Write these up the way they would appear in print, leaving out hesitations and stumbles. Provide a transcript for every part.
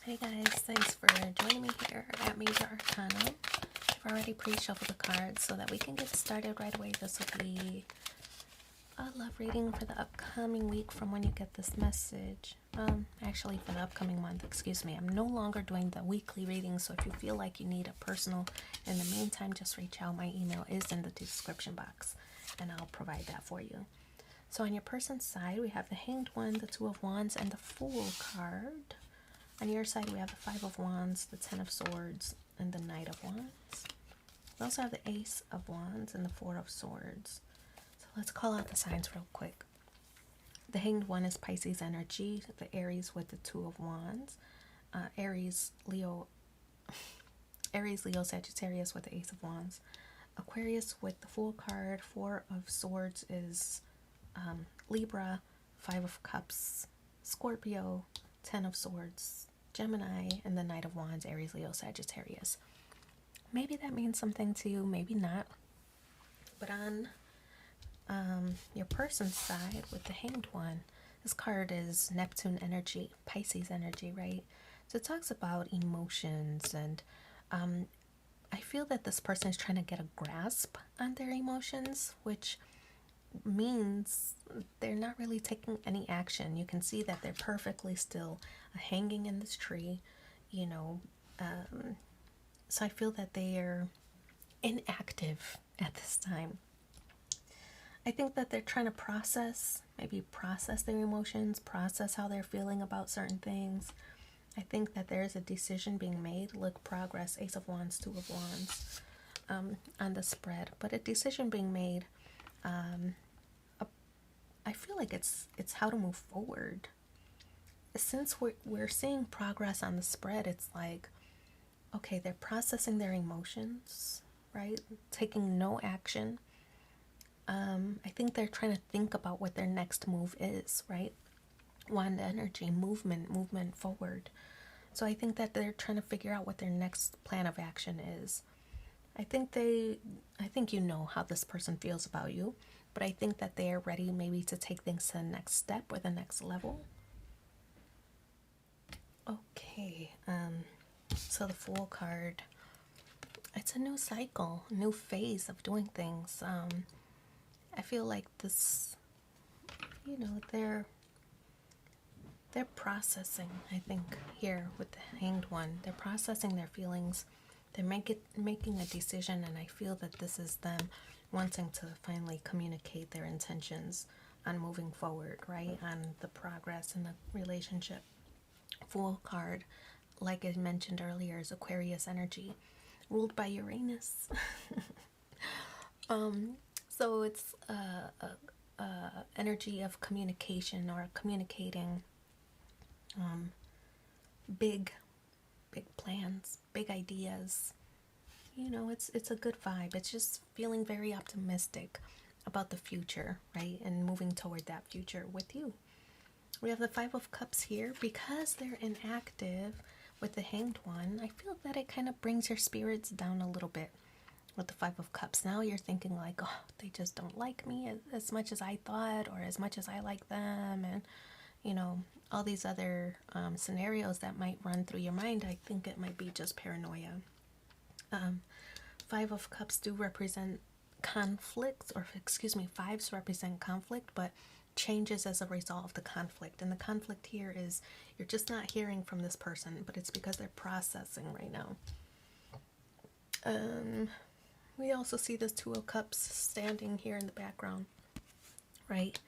Hey guys, thanks for joining me here at Major Arcana. I've already pre-shuffled the cards so that we can get started right away. This will be a love reading for the upcoming week from when you get this message. Actually for the upcoming month, excuse me. I'm no longer doing the weekly reading, so if you feel like you need a personal in the meantime, just reach out. My email is in the description box and I'll provide that for you. So on your person's side, we have the Hanged One, the Two of Wands, and the Fool card. On your side, we have the Five of Wands, the Ten of Swords, and the Knight of Wands. We also have the Ace of Wands and the Four of Swords. So let's call out the signs real quick. The Hanged One is Pisces energy, the Aries with the Two of Wands, Aries, Leo, Sagittarius with the Ace of Wands, Aquarius with the Fool card, Four of Swords is Libra, Five of Cups, Scorpio, Ten of Swords, Gemini, and the Knight of Wands, Aries, Leo, Sagittarius. Maybe that means something to you, maybe not. But on your person's side with the Hanged One, this card is Neptune energy, Pisces energy, right? So it talks about emotions, and I feel that this person is trying to get a grasp on their emotions, which means they're not really taking any action. You can see that they're perfectly still hanging in this tree, you know. So I feel that they are inactive at this time. I think that they're trying to process their emotions, process how they're feeling about certain things. I think that there is a decision being made. Look, progress, Ace of Wands, Two of Wands on the spread, but a decision being made. I feel like it's how to move forward. Since we're seeing progress on the spread, it's like, okay, they're processing their emotions, right? Taking no action. I think they're trying to think about what their next move is, right? Wand energy, movement forward. So I think that they're trying to figure out what their next plan of action is. I think you know how this person feels about you, but I think that they are ready maybe to take things to the next step or the next level. Okay, so the Fool card, it's a new cycle, a new phase of doing things. I feel like this, you know, they're processing, I think, here with the Hanged One. They're processing their feelings. They're making a decision, and I feel that this is them wanting to finally communicate their intentions on moving forward, right? On the progress in the relationship. Fool card, like I mentioned earlier, is Aquarius energy, ruled by Uranus. So it's energy of communication or communicating big plans, big ideas. You know, it's a good vibe. It's just feeling very optimistic about the future, right? And moving toward that future with you. We have the Five of Cups here. Because they're inactive with the Hanged One, I feel that it kind of brings your spirits down a little bit with the Five of Cups. Now you're thinking like, oh, they just don't like me as much as I thought, or as much as I like them, and you know, all these other scenarios that might run through your mind. I think it might be just paranoia. Five of Cups do represent conflicts, or excuse me, fives represent conflict, but changes as a result of the conflict. And the conflict here is you're just not hearing from this person, but it's because they're processing right now. We also see this Two of Cups standing here in the background, right?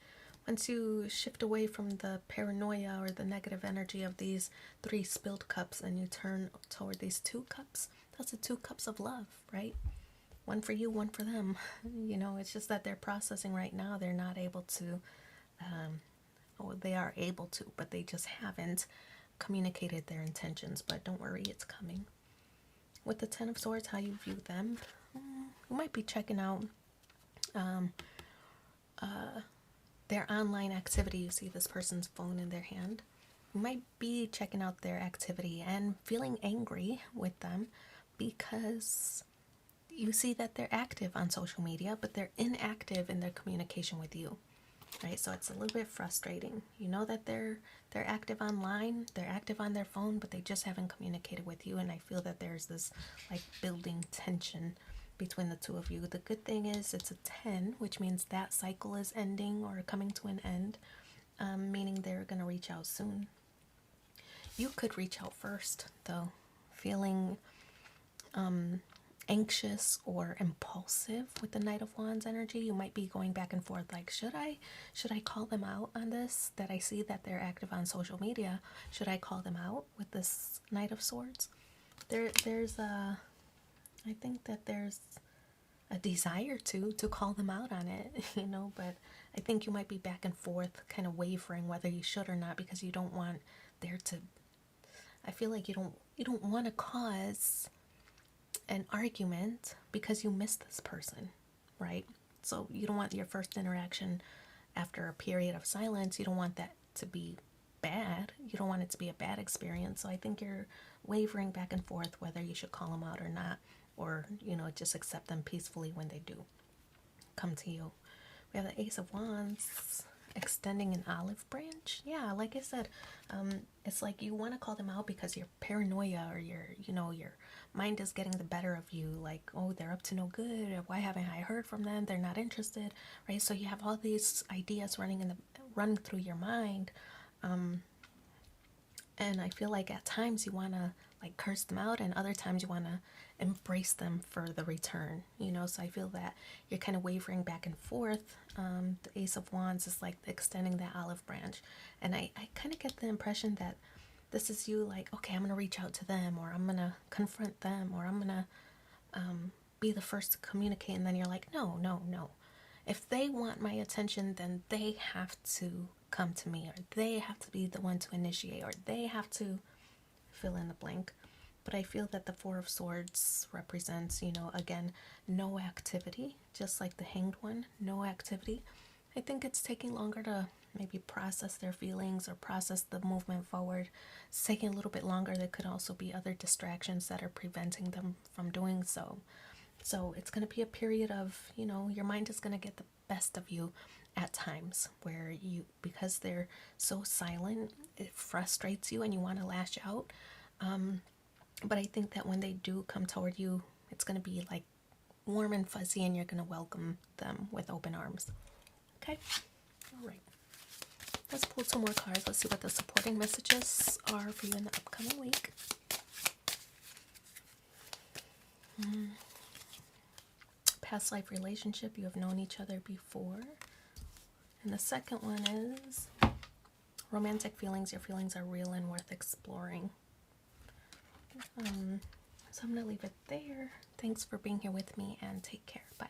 Once you shift away from the paranoia or the negative energy of these three spilled cups and you turn toward these two cups, that's the two cups of love, right? One for you, one for them. You know, it's just that they're processing right now. They're not able to, or they are able to, but they just haven't communicated their intentions. But don't worry, it's coming. With the Ten of Swords, how you view them, you might be checking out their online activity. You see this person's phone in their hand. You might be checking out their activity and feeling angry with them because you see that they're active on social media, but they're inactive in their communication with you. right? So it's a little bit frustrating. You know that they're active online, they're active on their phone, but they just haven't communicated with you. And I feel that there's this like building tension between the two of you. The good thing is it's a 10, which means that cycle is ending or coming to an end, meaning they're going to reach out soon. You could reach out first, though, feeling anxious or impulsive with the Knight of Wands energy. You might be going back and forth like, should I call them out on this, that I see that they're active on social media? Should I call them out with this Knight of Swords? There's a, I think that there's a desire to call them out on it, you know, but I think you might be back and forth, kind of wavering whether you should or not, because you don't want there to, I feel like you don't want to cause an argument because you miss this person, right? So you don't want your first interaction after a period of silence, you don't want that to be bad. You don't want it to be a bad experience. So I think you're wavering back and forth whether you should call them out or not, or, you know, just accept them peacefully when they do come to you. We have the Ace of Wands, extending an olive branch. Yeah, like I said, it's like you want to call them out because your paranoia or your mind is getting the better of you. Like, oh, they're up to no good, or why haven't I heard from them? They're not interested, right? So you have all these ideas running through your mind, and I feel like at times you want to like curse them out, and other times you want to embrace them for the return, you know? So I feel that you're kind of wavering back and forth. The Ace of Wands is like extending that olive branch. And I kind of get the impression that this is you like, okay, I'm going to reach out to them, or I'm going to confront them, or I'm going to be the first to communicate. And then you're like, no, no, no. If they want my attention, then they have to come to me, or they have to be the one to initiate, or they have to fill in the blank. But I feel that the Four of Swords represents, you know, again, no activity, just like the Hanged One, no activity. I think it's taking longer to maybe process their feelings or process the movement forward. It's taking a little bit longer. There could also be other distractions that are preventing them from doing so. So it's going to be a period of, you know, your mind is going to get the best of you at times where you, because they're so silent, it frustrates you and you want to lash out. But I think that when they do come toward you, it's going to be like warm and fuzzy, and you're going to welcome them with open arms. Okay? All right. Let's pull 2 more cards. Let's see what the supporting messages are for you in the upcoming week. Past life relationship. You have known each other before. And the second one is romantic feelings. Your feelings are real and worth exploring. So I'm going to leave it there. Thanks for being here with me, and take care. Bye.